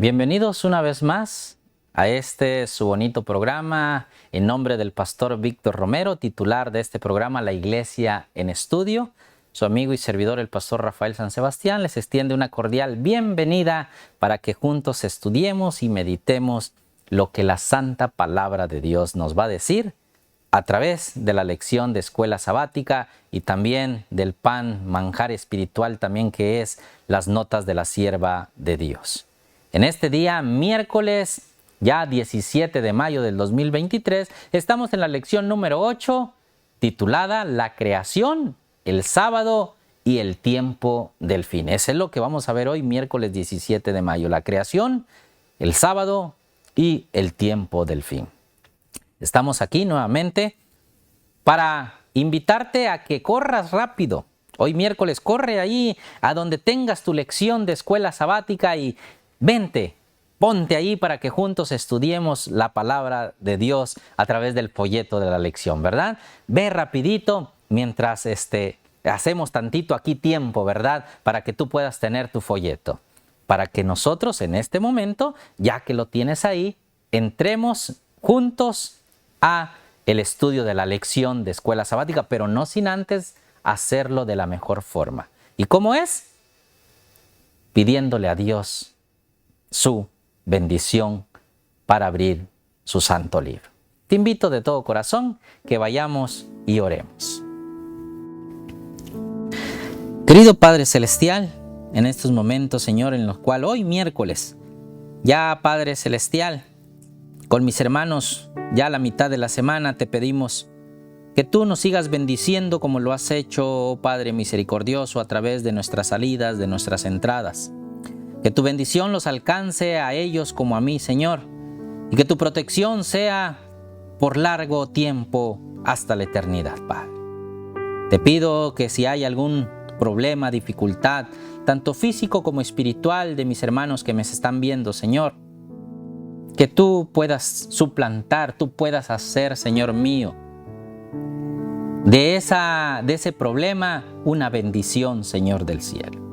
Bienvenidos una vez más a su bonito programa en nombre del pastor Víctor Romero, titular de este programa La Iglesia en Estudio. Su amigo y servidor el pastor Rafael San Sebastián les extiende una cordial bienvenida para que juntos estudiemos y meditemos lo que la santa palabra de Dios nos va a decir a través de la lección de escuela sabática y también del pan, manjar espiritual también que es las notas de la sierva de Dios. En este día, miércoles, ya 17 de mayo del 2023, estamos en la lección número 8, titulada La creación, el sábado y el tiempo del fin. Eso es lo que vamos a ver hoy, miércoles 17 de mayo. La creación, el sábado y el tiempo del fin. Estamos aquí nuevamente para invitarte a que corras rápido. Hoy miércoles corre ahí a donde tengas tu lección de escuela sabática y vente, ponte ahí para que juntos estudiemos la palabra de Dios a través del folleto de la lección, ¿verdad? Ve rapidito mientras hacemos tantito aquí tiempo, ¿verdad? Para que tú puedas tener tu folleto. Para que nosotros en este momento, ya que lo tienes ahí, entremos juntos a el estudio de la lección de escuela sabática, pero no sin antes hacerlo de la mejor forma. ¿Y cómo es? Pidiéndole a Dios su bendición para abrir su santo libro. Te invito de todo corazón que vayamos y oremos. Querido Padre Celestial, en estos momentos, Señor, en los cuales hoy miércoles, ya Padre Celestial, con mis hermanos, ya a la mitad de la semana te pedimos que tú nos sigas bendiciendo como lo has hecho, oh Padre misericordioso, a través de nuestras salidas, de nuestras entradas. Que tu bendición los alcance a ellos como a mí, Señor, y que tu protección sea por largo tiempo hasta la eternidad, Padre. Te pido que si hay algún problema, dificultad, tanto físico como espiritual de mis hermanos que me están viendo, Señor, que tú puedas suplantar, tú puedas hacer, Señor mío, de ese problema una bendición, Señor del cielo.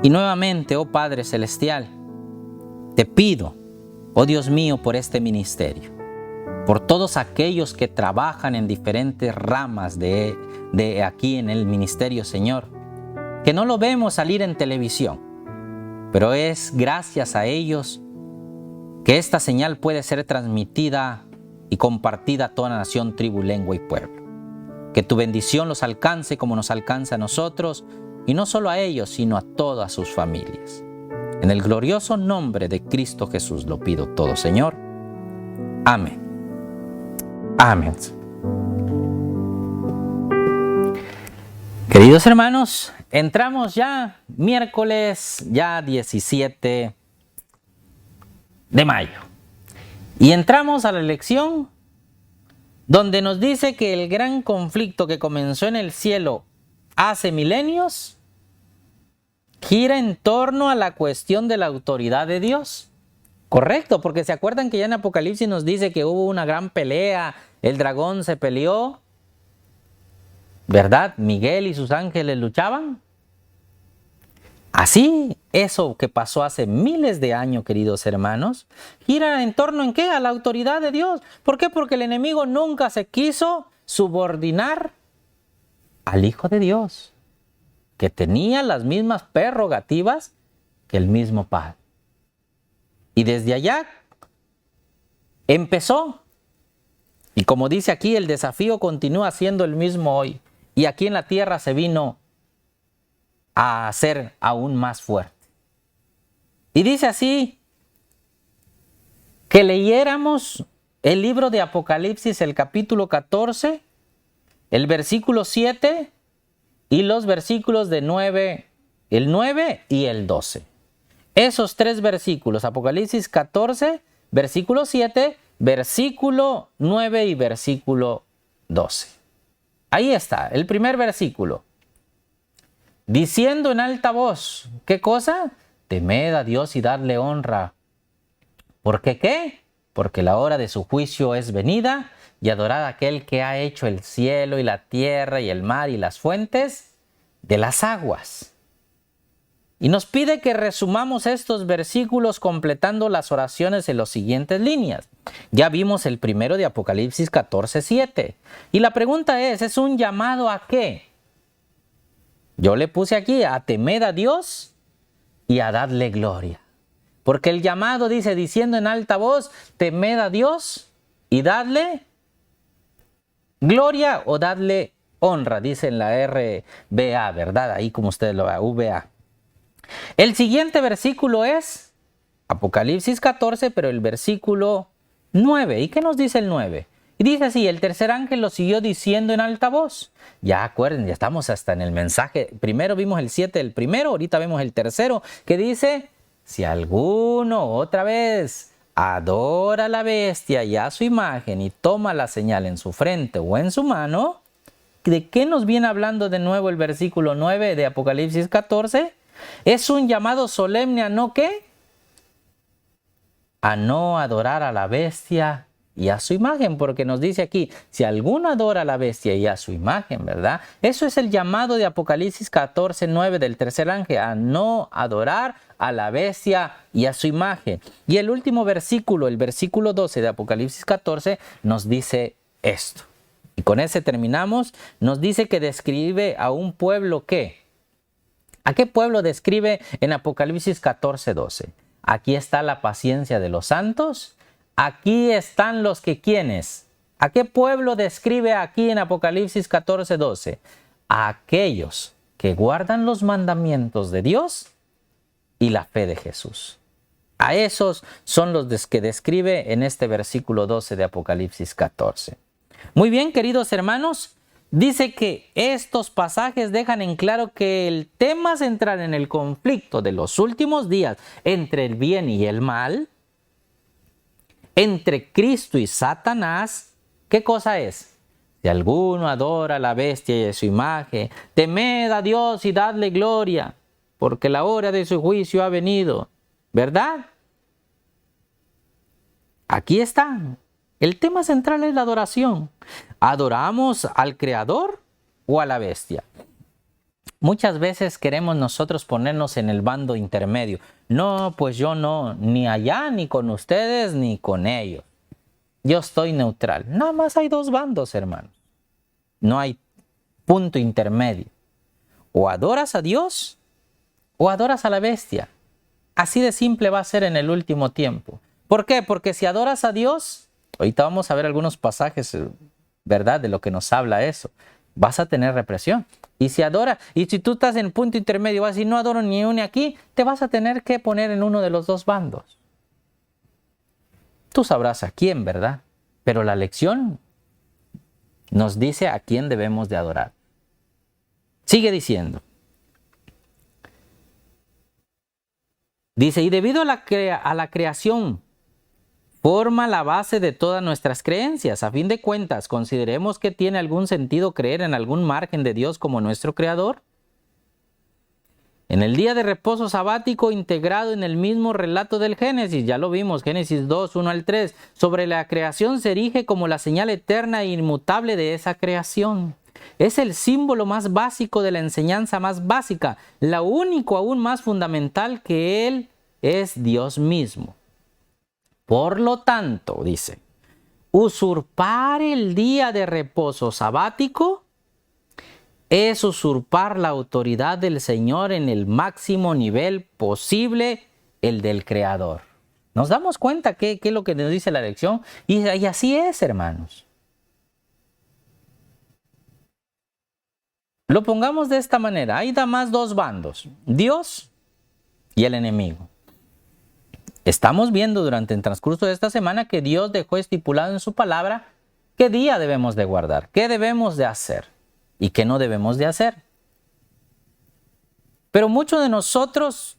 Y nuevamente, oh Padre Celestial, te pido, oh Dios mío, por este ministerio, por todos aquellos que trabajan en diferentes ramas de aquí en el ministerio, Señor, que no lo vemos salir en televisión, pero es gracias a ellos que esta señal puede ser transmitida y compartida a toda nación, tribu, lengua y pueblo. Que tu bendición los alcance como nos alcanza a nosotros, y no solo a ellos, sino a todas sus familias. En el glorioso nombre de Cristo Jesús lo pido todo, Señor. Amén. Amén. Queridos hermanos, entramos ya miércoles, ya 17 de mayo. Y entramos a la lección donde nos dice que el gran conflicto que comenzó en el cielo hace milenios gira en torno a la cuestión de la autoridad de Dios. Correcto, porque se acuerdan que ya en Apocalipsis nos dice que hubo una gran pelea, el dragón se peleó, ¿verdad? Miguel y sus ángeles luchaban. Así, eso que pasó hace miles de años, queridos hermanos, gira en torno ¿en qué? A la autoridad de Dios. ¿Por qué? Porque el enemigo nunca se quiso subordinar al Hijo de Dios, que tenía las mismas prerrogativas que el mismo Padre. Y desde allá empezó. Y como dice aquí, el desafío continúa siendo el mismo hoy. Y aquí en la tierra se vino a ser aún más fuerte. Y dice así, que leyéramos el libro de Apocalipsis, el capítulo 14, el versículo 7 y los versículos de 9, el 9 y el 12. Esos tres versículos, Apocalipsis 14, versículo 7, versículo 9 y versículo 12. Ahí está, el primer versículo. Diciendo en alta voz, ¿qué cosa? Temed a Dios y darle honra. ¿Por qué qué? Porque la hora de su juicio es venida, y adorad a aquel que ha hecho el cielo y la tierra y el mar y las fuentes de las aguas. Y nos pide que resumamos estos versículos completando las oraciones en las siguientes líneas. Ya vimos el primero de Apocalipsis 14:7. Y la pregunta ¿es un llamado a qué? Yo le puse aquí a temed a Dios y a darle gloria. Porque el llamado dice, diciendo en alta voz, temed a Dios y dadle gloria o dadle honra, dice en la RBA, ¿verdad? Ahí como ustedes lo ven, VA. El siguiente versículo es Apocalipsis 14, pero el versículo 9. ¿Y qué nos dice el 9? Y dice así, el tercer ángel lo siguió diciendo en alta voz. Ya acuerden, ya estamos hasta en el mensaje. Primero vimos el 7 del primero, ahorita vemos el tercero, que dice, si alguno otra vez adora a la bestia y a su imagen y toma la señal en su frente o en su mano, ¿de qué nos viene hablando de nuevo el versículo 9 de Apocalipsis 14? Es un llamado solemne a no ¿qué? A no adorar a la bestia y a su imagen, porque nos dice aquí, si alguno adora a la bestia y a su imagen, ¿verdad? Eso es el llamado de Apocalipsis 14:9 del tercer ángel, a no adorar a la bestia y a su imagen. Y el último versículo, el versículo 12 de Apocalipsis 14, nos dice esto. Y con ese terminamos. Nos dice que describe a un pueblo ¿qué? ¿A qué pueblo describe en Apocalipsis 14:12? Aquí está la paciencia de los santos. Aquí están los que ¿quiénes? ¿A qué pueblo describe aquí en Apocalipsis 14:12? A aquellos que guardan los mandamientos de Dios y la fe de Jesús. A esos son los que describe en este versículo 12 de Apocalipsis 14. Muy bien, queridos hermanos. Dice que estos pasajes dejan en claro que el tema central en el conflicto de los últimos días entre el bien y el mal, entre Cristo y Satanás, ¿qué cosa es? Si alguno adora a la bestia y a su imagen, temed a Dios y dadle gloria, porque la hora de su juicio ha venido, ¿verdad? Aquí está. El tema central es la adoración. ¿Adoramos al Creador o a la bestia? Muchas veces queremos nosotros ponernos en el bando intermedio. No, pues yo no, ni allá, ni con ustedes, ni con ellos. Yo estoy neutral. Nada más hay dos bandos, hermanos. No hay punto intermedio. O adoras a Dios o adoras a la bestia. Así de simple va a ser en el último tiempo. ¿Por qué? Porque si adoras a Dios, ahorita vamos a ver algunos pasajes, ¿verdad? De lo que nos habla eso. Vas a tener represión. Y si tú estás en punto intermedio, vas a decir, no adoro ni uno ni aquí, te vas a tener que poner en uno de los dos bandos. Tú sabrás a quién, ¿verdad? Pero la lección nos dice a quién debemos de adorar. Sigue diciendo. Dice, y debido a la creación, forma la base de todas nuestras creencias. A fin de cuentas, consideremos que tiene algún sentido creer en algún margen de Dios como nuestro Creador. En el día de reposo sabático integrado en el mismo relato del Génesis, ya lo vimos, Génesis 2, 1 al 3, sobre la creación se erige como la señal eterna e inmutable de esa creación. Es el símbolo más básico de la enseñanza más básica, lo único aún más fundamental que Él es Dios mismo. Por lo tanto, dice, usurpar el día de reposo sabático es usurpar la autoridad del Señor en el máximo nivel posible, el del Creador. ¿Nos damos cuenta qué es lo que nos dice la lección? Y así es, hermanos. Lo pongamos de esta manera. Hay nada más dos bandos, Dios y el enemigo. Estamos viendo durante el transcurso de esta semana que Dios dejó estipulado en su palabra qué día debemos de guardar, qué debemos de hacer y qué no debemos de hacer. Pero muchos de nosotros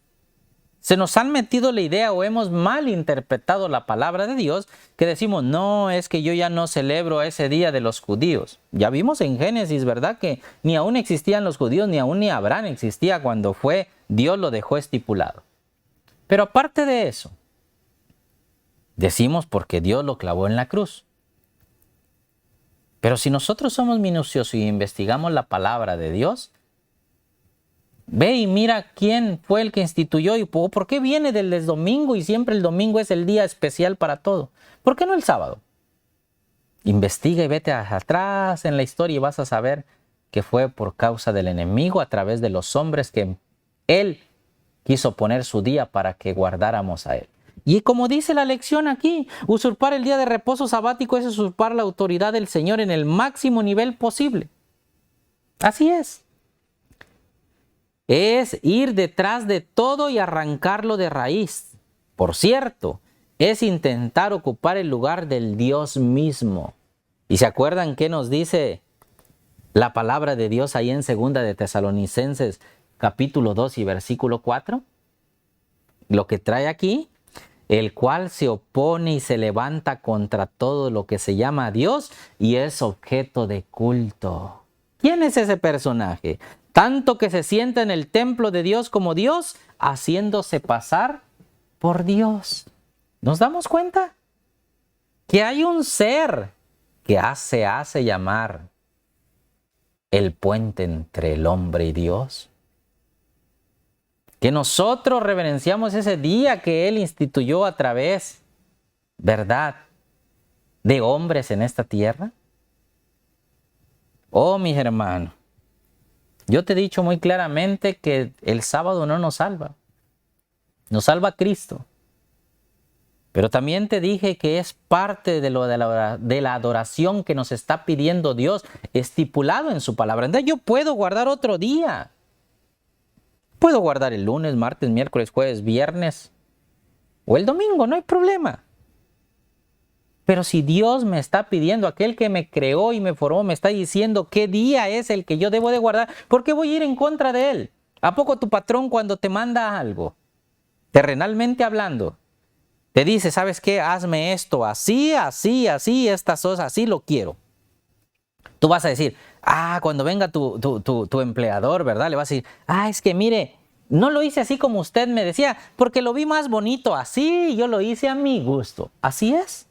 se nos han metido la idea o hemos mal interpretado la palabra de Dios que decimos, no, es que yo ya no celebro ese día de los judíos. Ya vimos en Génesis, ¿verdad? Que ni aún existían los judíos, ni Abraham existía cuando Dios lo dejó estipulado. Pero aparte de eso, decimos porque Dios lo clavó en la cruz. Pero si nosotros somos minuciosos y investigamos la palabra de Dios, Ve y mira quién fue el que instituyó y por qué viene del domingo y siempre el domingo es el día especial para todo. ¿Por qué no el sábado? Investiga y vete atrás en la historia y vas a saber que fue por causa del enemigo a través de los hombres que él quiso poner su día para que guardáramos a él. Y como dice la lección aquí, usurpar el día de reposo sabático es usurpar la autoridad del Señor en el máximo nivel posible. Así es. Es ir detrás de todo y arrancarlo de raíz. Por cierto, es intentar ocupar el lugar del Dios mismo. ¿Y se acuerdan qué nos dice la palabra de Dios ahí en 2 de Tesalonicenses, capítulo 2 y versículo 4? Lo que trae aquí, el cual se opone y se levanta contra todo lo que se llama Dios y es objeto de culto. ¿Quién es ese personaje? Tanto que se sienta en el templo de Dios como Dios, haciéndose pasar por Dios. ¿Nos damos cuenta? Que hay un ser que se hace llamar el puente entre el hombre y Dios. Que nosotros reverenciamos ese día que Él instituyó a través, ¿verdad?, de hombres en esta tierra. Oh, mis hermanos, yo te he dicho muy claramente que el sábado no nos salva. Nos salva Cristo. Pero también te dije que es parte de la adoración que nos está pidiendo Dios, estipulado en su palabra. Entonces yo puedo guardar otro día. Puedo guardar el lunes, martes, miércoles, jueves, viernes o el domingo, no hay problema. Pero si Dios me está pidiendo, aquel que me creó y me formó, me está diciendo qué día es el que yo debo de guardar, ¿por qué voy a ir en contra de él? ¿A poco tu patrón cuando te manda algo, terrenalmente hablando, te dice, ¿sabes qué? Hazme esto así, así, así, estas cosas, así lo quiero? Tú vas a decir, cuando venga tu empleador, ¿verdad? Le vas a decir, es que mire, no lo hice así como usted me decía, porque lo vi más bonito así, yo lo hice a mi gusto. ¿Así es?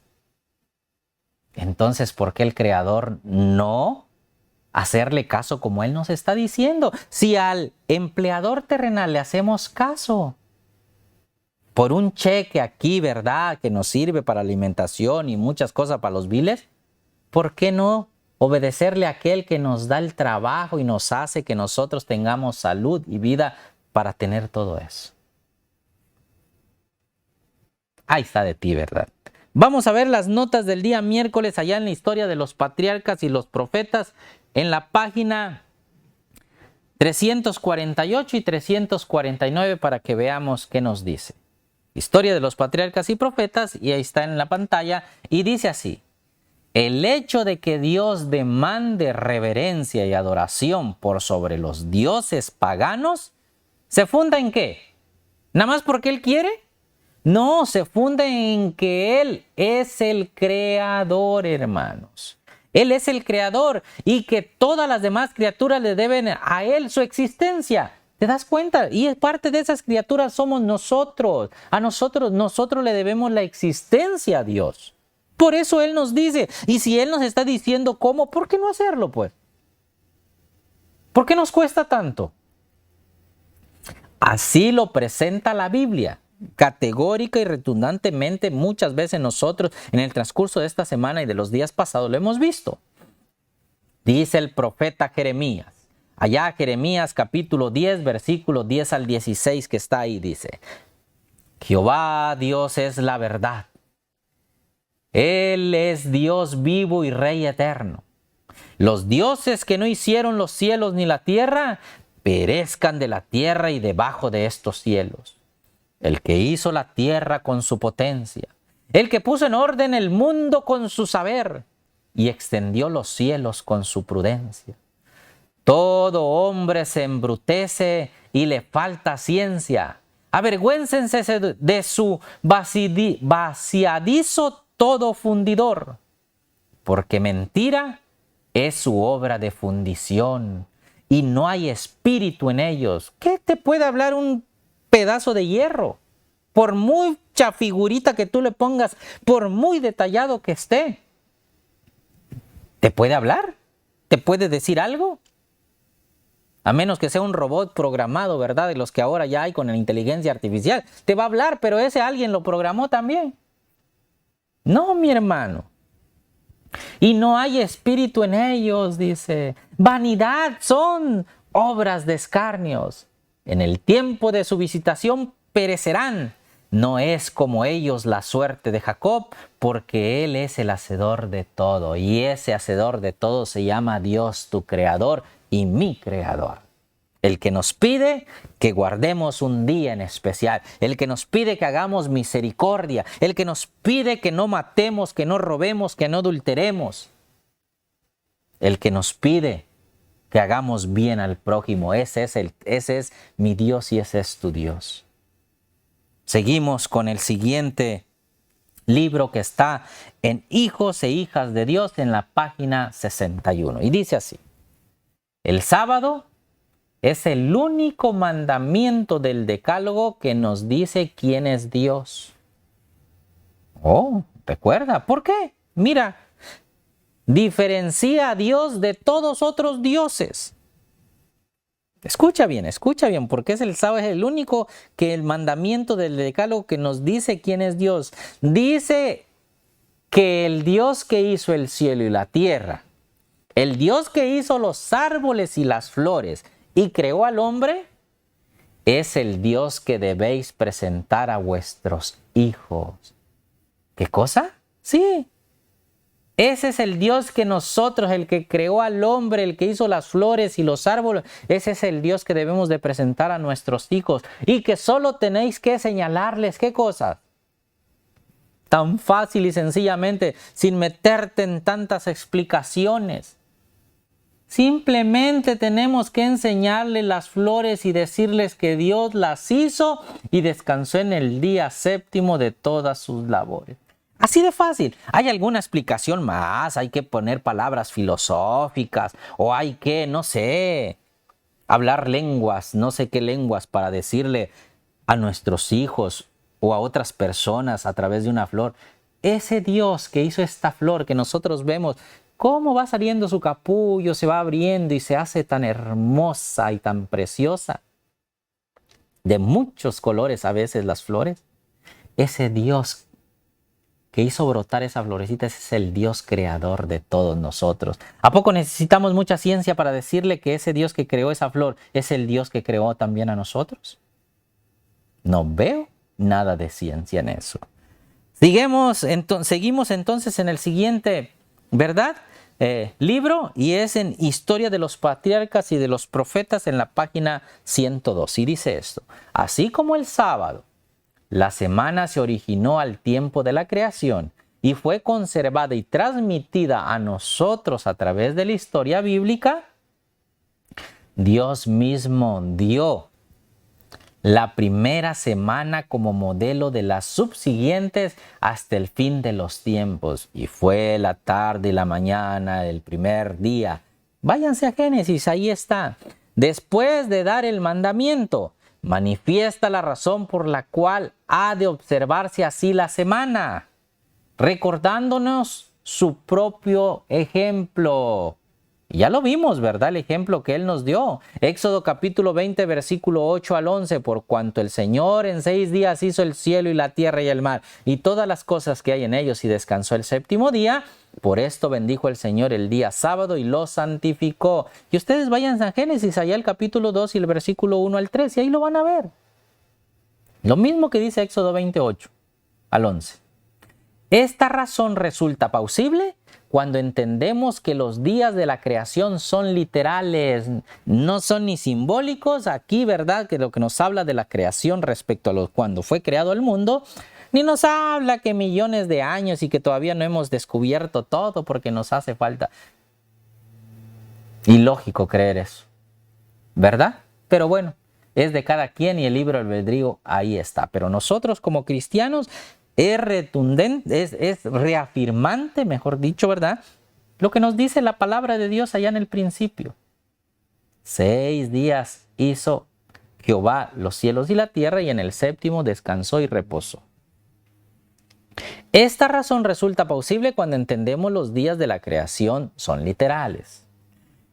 Entonces, ¿por qué el Creador no hacerle caso como Él nos está diciendo? Si al empleador terrenal le hacemos caso por un cheque aquí, ¿verdad?, que nos sirve para alimentación y muchas cosas para los biles, ¿por qué no obedecerle a aquel que nos da el trabajo y nos hace que nosotros tengamos salud y vida para tener todo eso? Ahí está de ti, ¿verdad? Vamos a ver las notas del día miércoles allá en la historia de los patriarcas y los profetas en la página 348 y 349 para que veamos qué nos dice. Historia de los patriarcas y profetas, y ahí está en la pantalla, y dice así: el hecho de que Dios demande reverencia y adoración por sobre los dioses paganos, ¿se funda en qué? ¿Nada más porque Él quiere? No, se funda en que Él es el creador, hermanos. Él es el creador y que todas las demás criaturas le deben a Él su existencia. ¿Te das cuenta? Y parte de esas criaturas somos nosotros. A nosotros le debemos la existencia a Dios. Por eso Él nos dice, y si Él nos está diciendo cómo, ¿por qué no hacerlo, pues? ¿Por qué nos cuesta tanto? Así lo presenta la Biblia, categórica y redundantemente. Muchas veces nosotros en el transcurso de esta semana y de los días pasados lo hemos visto. Dice el profeta Jeremías, allá Jeremías capítulo 10, versículo 10 al 16 que está ahí, dice: Jehová Dios es la verdad. Él es Dios vivo y Rey eterno. Los dioses que no hicieron los cielos ni la tierra, perezcan de la tierra y debajo de estos cielos. El que hizo la tierra con su potencia, el que puso en orden el mundo con su saber y extendió los cielos con su prudencia. Todo hombre se embrutece y le falta ciencia. Avergüéncense de su vaciadizo todo fundidor, porque mentira es su obra de fundición y no hay espíritu en ellos. ¿Qué te puede hablar un pedazo de hierro? Por mucha figurita que tú le pongas, por muy detallado que esté, ¿te puede hablar? ¿Te puede decir algo? A menos que sea un robot programado, ¿verdad? De los que ahora ya hay con la inteligencia artificial. Te va a hablar, pero ese alguien lo programó también. No, mi hermano. Y no hay espíritu en ellos, dice. Vanidad son obras de escarnios. En el tiempo de su visitación perecerán. No es como ellos la suerte de Jacob, porque Él es el hacedor de todo. Y ese hacedor de todo se llama Dios, tu creador y mi creador. El que nos pide que guardemos un día en especial. El que nos pide que hagamos misericordia. El que nos pide que no matemos, que no robemos, que no adulteremos. El que nos pide que hagamos bien al prójimo. Ese es mi Dios y ese es tu Dios. Seguimos con el siguiente libro que está en Hijos e Hijas de Dios en la página 61. Y dice así: el sábado es el único mandamiento del Decálogo que nos dice quién es Dios. Oh, recuerda, ¿por qué? Mira, diferencia a Dios de todos otros dioses. Escucha bien, porque es el sábado, es el único que el mandamiento del Decálogo que nos dice quién es Dios. Dice que el Dios que hizo el cielo y la tierra, el Dios que hizo los árboles y las flores y creó al hombre, es el Dios que debéis presentar a vuestros hijos. ¿Qué cosa? Sí. Ese es el Dios que nosotros, el que creó al hombre, el que hizo las flores y los árboles, ese es el Dios que debemos de presentar a nuestros hijos. Y que solo tenéis que señalarles, ¿qué cosas? Tan fácil y sencillamente, sin meterte en tantas explicaciones. Simplemente tenemos que enseñarles las flores y decirles que Dios las hizo y descansó en el día séptimo de todas sus labores. Así de fácil. ¿Hay alguna explicación más? ¿Hay que poner palabras filosóficas? ¿O hay que, no sé, hablar lenguas, no sé qué lenguas para decirle a nuestros hijos o a otras personas a través de una flor? Ese Dios que hizo esta flor que nosotros vemos, cómo va saliendo su capullo, se va abriendo y se hace tan hermosa y tan preciosa. De muchos colores a veces las flores. Ese Dios que hizo brotar esa florecita, ese es el Dios creador de todos nosotros. ¿A poco necesitamos mucha ciencia para decirle que ese Dios que creó esa flor es el Dios que creó también a nosotros? No veo nada de ciencia en eso. Seguimos entonces en el siguiente, ¿verdad? Libro, y es en Historia de los Patriarcas y de los Profetas en la página 102. Y dice esto: así como el sábado, la semana se originó al tiempo de la creación y fue conservada y transmitida a nosotros a través de la historia bíblica, Dios mismo dio la primera semana como modelo de las subsiguientes hasta el fin de los tiempos. Y fue la tarde y la mañana del primer día. Váyanse a Génesis, ahí está. Después de dar el mandamiento, manifiesta la razón por la cual ha de observarse así la semana, recordándonos su propio ejemplo. Ya lo vimos, ¿verdad? El ejemplo que Él nos dio. Éxodo capítulo 20, versículo 8 al 11. Por cuanto el Señor en 6 días hizo el cielo y la tierra y el mar y todas las cosas que hay en ellos y descansó el séptimo día, por esto bendijo el Señor el día sábado y lo santificó. Y ustedes vayan a Génesis, allá el capítulo 2 y el versículo 1 al 3, y ahí lo van a ver. Lo mismo que dice Éxodo 28 al 11. Esta razón resulta plausible cuando entendemos que los días de la creación son literales, no son ni simbólicos. Aquí, ¿verdad? Que lo que nos habla de la creación respecto a cuando fue creado el mundo, ni nos habla que millones de años y que todavía no hemos descubierto todo porque nos hace falta. Ilógico creer eso, ¿verdad? Pero bueno, es de cada quien y el libre albedrío ahí está. Pero nosotros como cristianos es retundente, es reafirmante, mejor dicho, ¿verdad? Lo que nos dice la palabra de Dios allá en el principio. 6 días hizo Jehová los cielos y la tierra y en el séptimo descansó y reposó. Esta razón resulta plausible cuando entendemos los días de la creación son literales.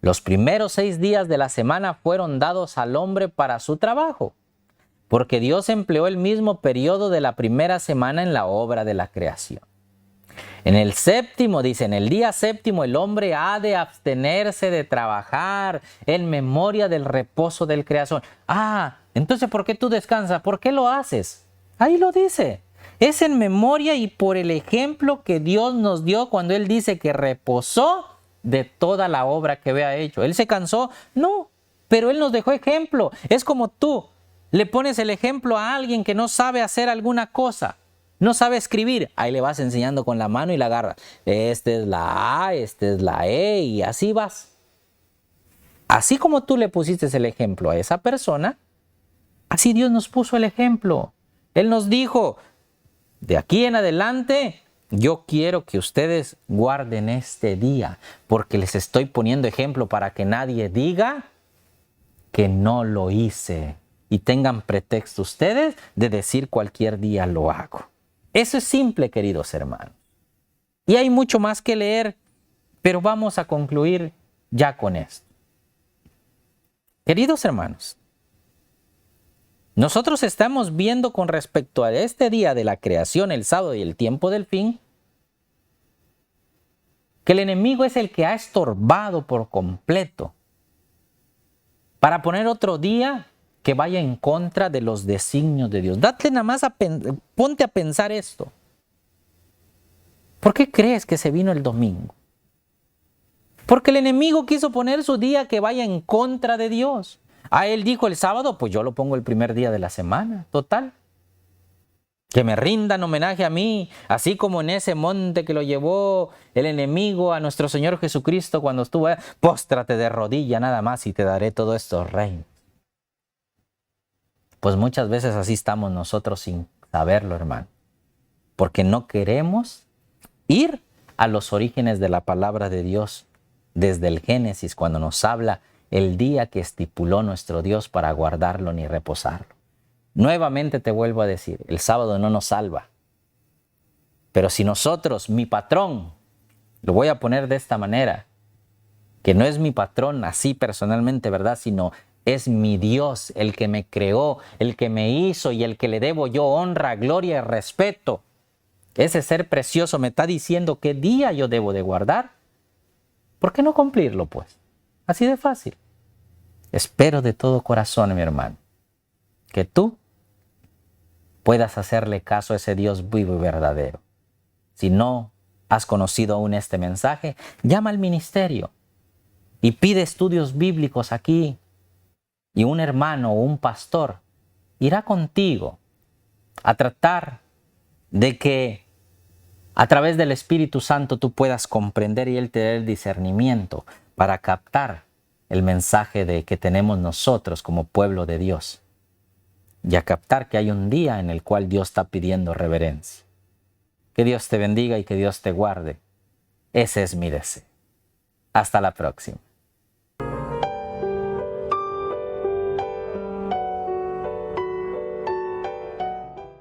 Los primeros 6 días de la semana fueron dados al hombre para su trabajo, porque Dios empleó el mismo periodo de la primera semana en la obra de la creación. En el séptimo, dice, en el día séptimo el hombre ha de abstenerse de trabajar en memoria del reposo del Creador. Entonces, ¿por qué tú descansas? ¿Por qué lo haces? Ahí lo dice. Es en memoria y por el ejemplo que Dios nos dio cuando Él dice que reposó de toda la obra que había hecho. ¿Él se cansó? No, pero Él nos dejó ejemplo. Es como tú le pones el ejemplo a alguien que no sabe hacer alguna cosa. No sabe escribir, ahí le vas enseñando con la mano y la agarras. Esta es la A, esta es la E y así vas. Así como tú le pusiste el ejemplo a esa persona, así Dios nos puso el ejemplo. Él nos dijo, de aquí en adelante, yo quiero que ustedes guarden este día, porque les estoy poniendo ejemplo para que nadie diga que no lo hice y tengan pretexto ustedes de decir cualquier día lo hago. Eso es simple, queridos hermanos. Y hay mucho más que leer, pero vamos a concluir ya con esto. Queridos hermanos, nosotros estamos viendo con respecto a este día de la creación, el sábado y el tiempo del fin, que el enemigo es el que ha estorbado por completo para poner otro día que vaya en contra de los designios de Dios. Date nada más ponte a pensar esto. ¿Por qué crees que se vino el domingo? Porque el enemigo quiso poner su día que vaya en contra de Dios. A él dijo el sábado, pues yo lo pongo el primer día de la semana, total. Que me rindan homenaje a mí, así como en ese monte que lo llevó el enemigo a nuestro Señor Jesucristo cuando estuvo, póstrate de rodilla nada más y te daré todos estos reinos. Pues muchas veces así estamos nosotros sin saberlo, hermano. Porque no queremos ir a los orígenes de la palabra de Dios desde el Génesis, cuando nos habla el día que estipuló nuestro Dios para guardarlo ni reposarlo. Nuevamente te vuelvo a decir, el sábado no nos salva. Pero si nosotros, mi patrón, lo voy a poner de esta manera, que no es mi patrón así personalmente, ¿verdad? Sino es mi Dios, el que me creó, el que me hizo y el que le debo yo honra, gloria y respeto. Ese ser precioso me está diciendo qué día yo debo de guardar. ¿Por qué no cumplirlo, pues? Así de fácil. Espero de todo corazón, mi hermano, que tú puedas hacerle caso a ese Dios vivo y verdadero. Si no has conocido aún este mensaje, llama al ministerio y pide estudios bíblicos aquí. Y un hermano o un pastor irá contigo a tratar de que a través del Espíritu Santo tú puedas comprender y Él te dé el discernimiento para captar el mensaje de que tenemos nosotros como pueblo de Dios y a captar que hay un día en el cual Dios está pidiendo reverencia. Que Dios te bendiga y que Dios te guarde. Ese es mi deseo. Hasta la próxima.